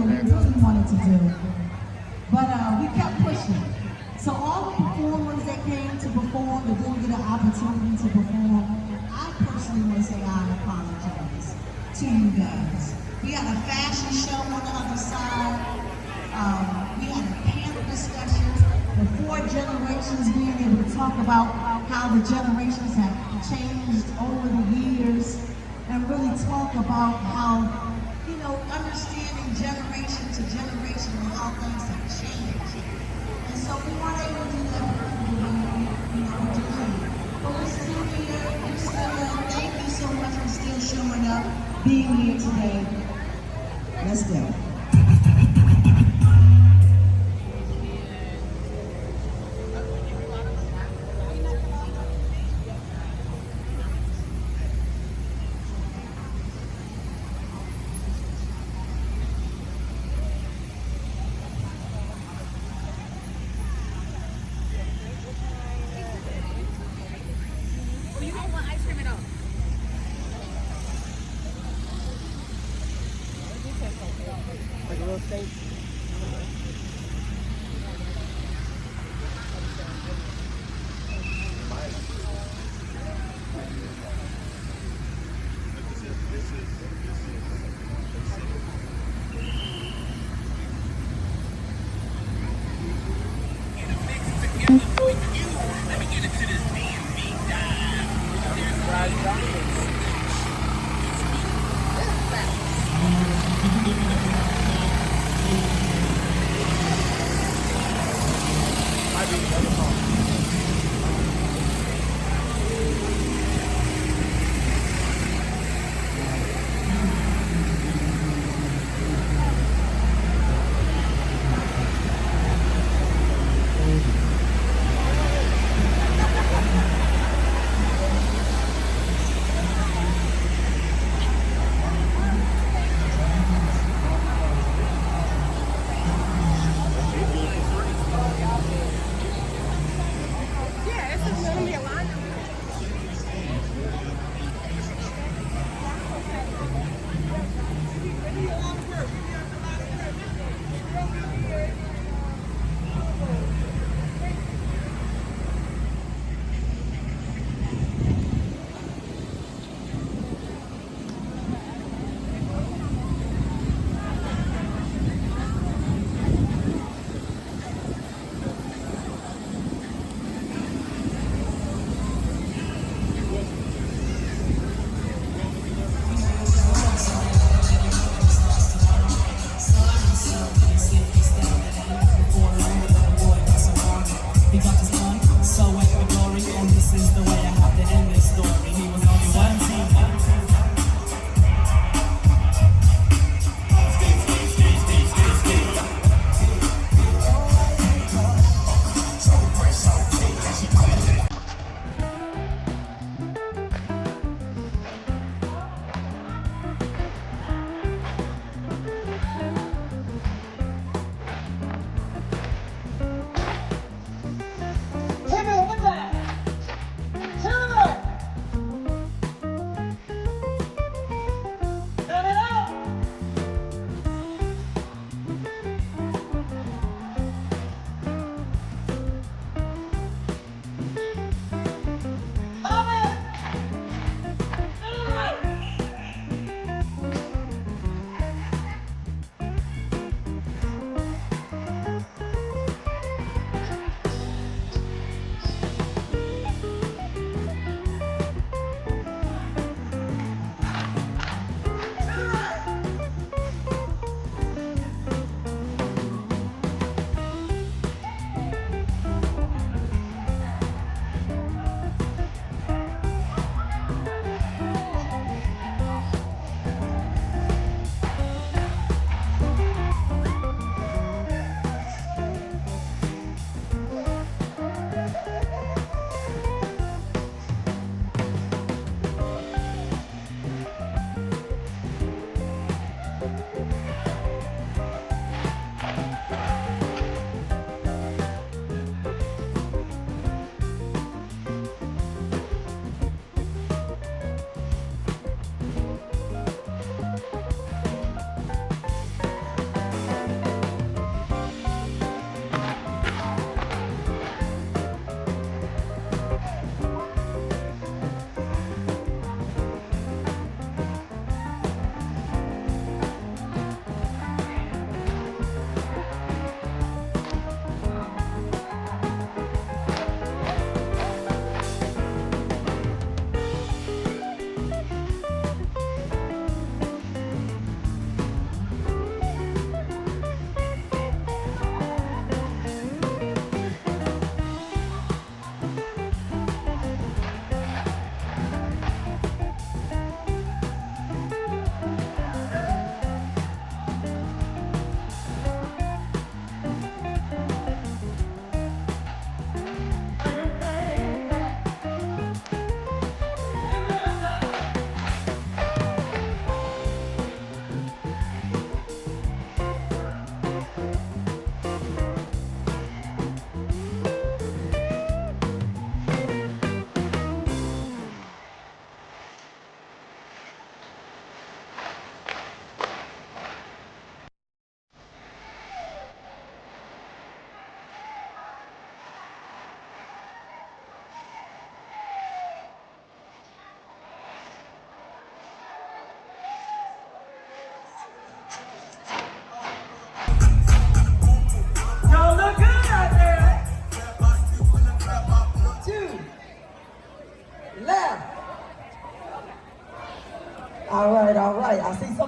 we really wanted to do. But we kept pushing. So all the performers that came to perform but didn't get an opportunity to perform, I personally want to say I apologize to you guys. We had a fashion show on the other side. We had a panel discussion, the 4 generations being able to talk about how the generations have changed over the years and really talk about how, you know, understanding generation to generation and how things have changed. And so we weren't able to do that perfectly, you know, we did here. But we're still here, we're still here. Thank you so much for still showing up, being here today. Let's go.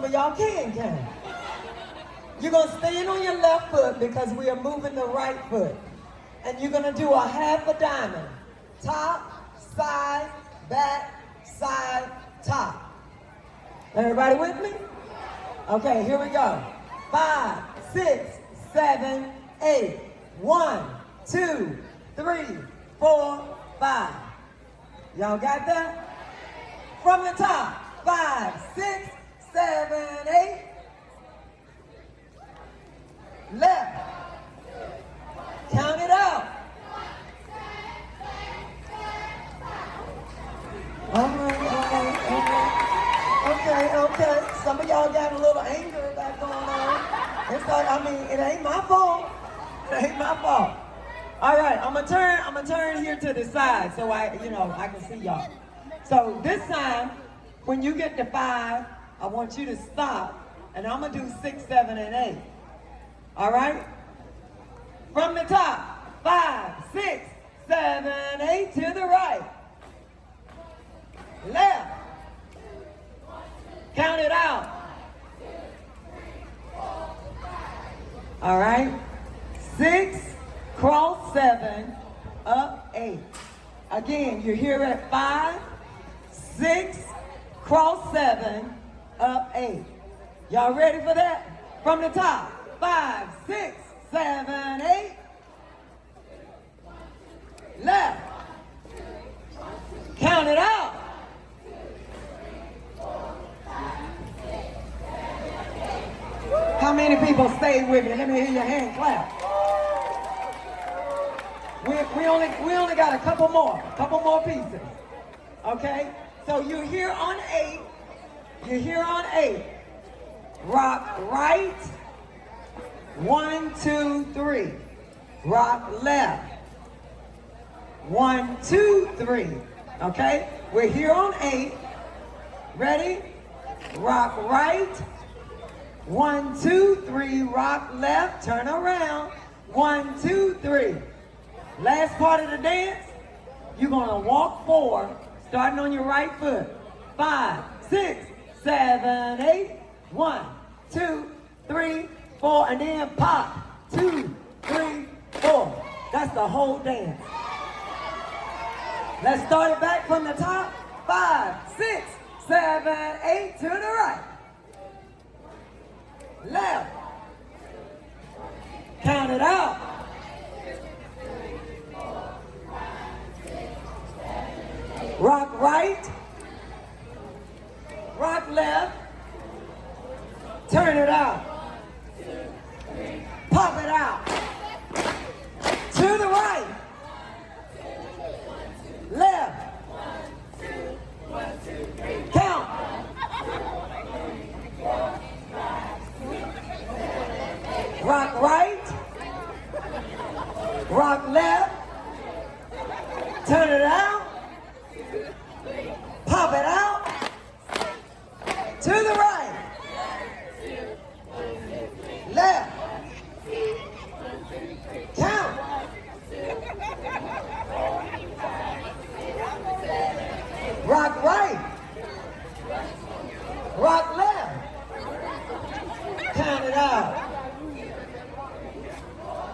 of y'all can. You're going to stand on your left foot because we are moving the right foot. And you're going to do a half a diamond. Top, side, back, side, top. Everybody with me? Okay, here we go. 5, 6, 7, 8. 1, 2, 3, 4, 5. Y'all got that? From the top. 5, 6, 7, 8. Left. Count it out. Okay. Some of y'all got a little anger back going on. It's like, it ain't my fault. It ain't my fault. All right, I'm gonna turn here to the side so I can see y'all. So this time, when you get to 5, I want you to stop, and I'm gonna do 6, 7, and 8. All right? From the top, 5, 6, 7, 8 to the right. Left. Count it out. All right? 6, cross 7, up 8. Again, you're here at 5, 6, cross 7, up 8. Y'all ready for that? From the top, 5, 6, 7, 8. Left. Count it out. How many people stayed with me? Let me hear your hand clap. We only got a couple more pieces. Okay? So you're here on 8. You're here on 8. Rock right. 1, 2, 3. Rock left. 1, 2, 3. Okay? We're here on 8. Ready? Rock right. 1, 2, 3. Rock left. Turn around. 1, 2, 3. Last part of the dance, you're going to walk 4, starting on your right foot. 5, 6, 7, 8. 1, 2, 3, 4, and then pop. 2, 3, 4. That's the whole dance. Let's start it back from the top. 5, 6, 7, 8 to the right. Left. Count it out. Rock right. Rock left. Turn it out. Pop it out. To the right. Left. Count. Rock right. Rock left. Turn it out. Pop it out. To the right. Left. Count. Rock right. Rock left. Count it out.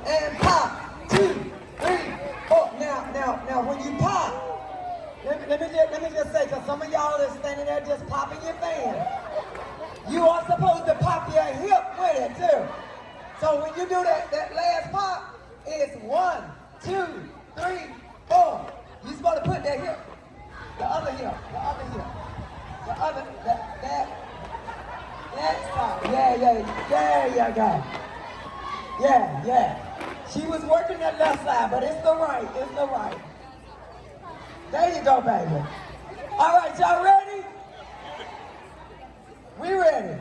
And pop. 2, 3, 4. Now when you pop, let me just say, because some of y'all are standing there just popping your fan. You are supposed to pop your hip with it too. So when you do that last pop, it's 1, 2, 3, 4. You're supposed to put that hip, the other hip, that side. Yeah. There you go. Yeah. She was working that left side, but it's the right. There you go, baby. All right, y'all ready? We ready.